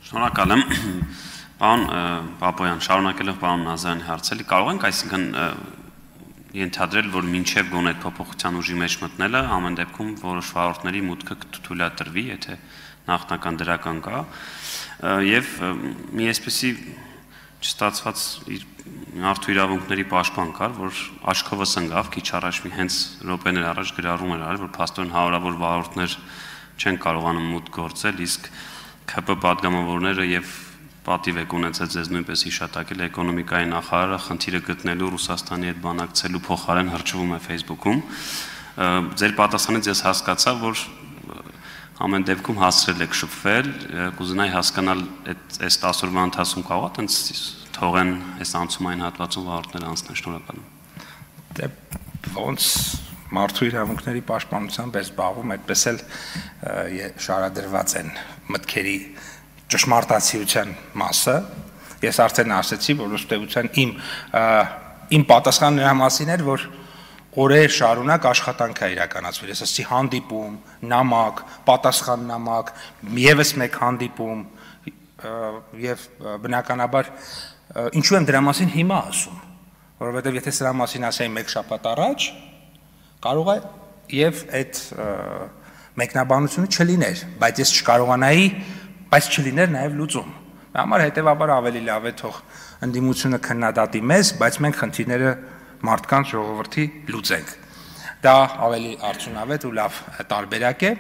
Շնորհակալ եմ, պարոն Պապոյան, շարունակելով պարոն Նազարյանի հարցերը, կարող ենք այսինքն ենթադրել, որ մինչև գոնե այդ փոփոխության ուժի մեջ մտնելը ամեն դեպքում որոշ վարորդների մուտքը կթույլատրվի, եթե նախնական դրական կա, եւ մի այսպիսի չստացված մարդու իրավունքների պաշտպան կար, որ աչքովս ընկավ քիչ առաջ հենց րոպեներ առաջ գրառում էր արել, որ փաստորեն հարյուրավոր վարորդներ չեն կարողանում մուտք գործել, իսկ ՔՊ պատգամավորները եւ պատիվ եք ունեցել ձեզ նույնպես հիշատակել էկոնոմիկայի նախարարը խնդիրը գտնելու Ռուսաստանի հետ բանակցելու փոխարեն հրճվում է Facebook-ում։ Ձեր պատասխանից ես հասկացա, որ ամեն դեպքում հասցրել եք շփվել, կուզենայի հասկանալ այս 10 օրվա ընթացքում կարող է տենց թողեն այս անցումային հատվածում վարորդները անցնել, շնորհակալ եմ։ Դե ոնց մարդու իրավունքների պաշտպանությամբ է զբաղվում, այդպես էլ շարադրված են մտքերի ճշմարտացիության մասը։ Ես արդեն ասացի, որ ըստեյության իմ պատասխանը նրա մասին էր, որ օրեր շարունակ աշխատանք է իրականացվել։ Ես ասացի հանդիպում, նամակ, պատասխան նամակ, եւս մեկ հանդիպում եւ բնականաբար ինչու եմ դրա մասին հիմա ասում, որովհետեւ եթե սրա մասին ասեի մեկ շաբաթ առաջ, կարող է եւ այդ մեկնաբանությունը չլիներ, բայց ես չկարողանայի, բայց չլիներ նաեւ լուծում։ Համար հետեւաբար ավելի լավ է թող ընդդիմությունը քննադատի մեզ, բայց մենք խնդիրները մարդկանց ժողովրդի լուծենք։ Դա ավելի արդյունավետ ու լավ տարբերակ է։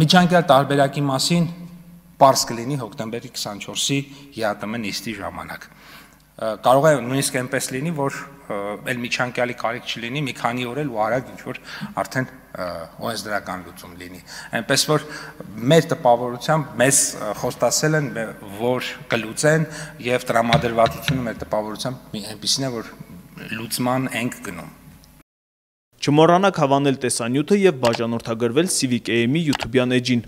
Միջանկյալ տարբերակի մասին պարզ կլինի հոկտեմբերի 24-ի ԵԱՏՄ նիստի ժամանակ։ Կարող է նույնիսկ այնպես լինի, որ այլ միջանկյալի կարիք չլինի, մի քանի օր էլ ու արագ ինչ-որ արդեն օրենսդրական լուծում լինի։ Այնպես որ մեր տպավորությամբ մեզ խոստացել են, որ կլուծեն եւ տրամադրվածությունը մեր տպավորությամբ այնպեսին է, որ լուծման ենք գնում։ Չմոռանաք հավանել տեսանյութը եւ բաժանորդագրվել Civic AM-ի YouTube-յան էջին։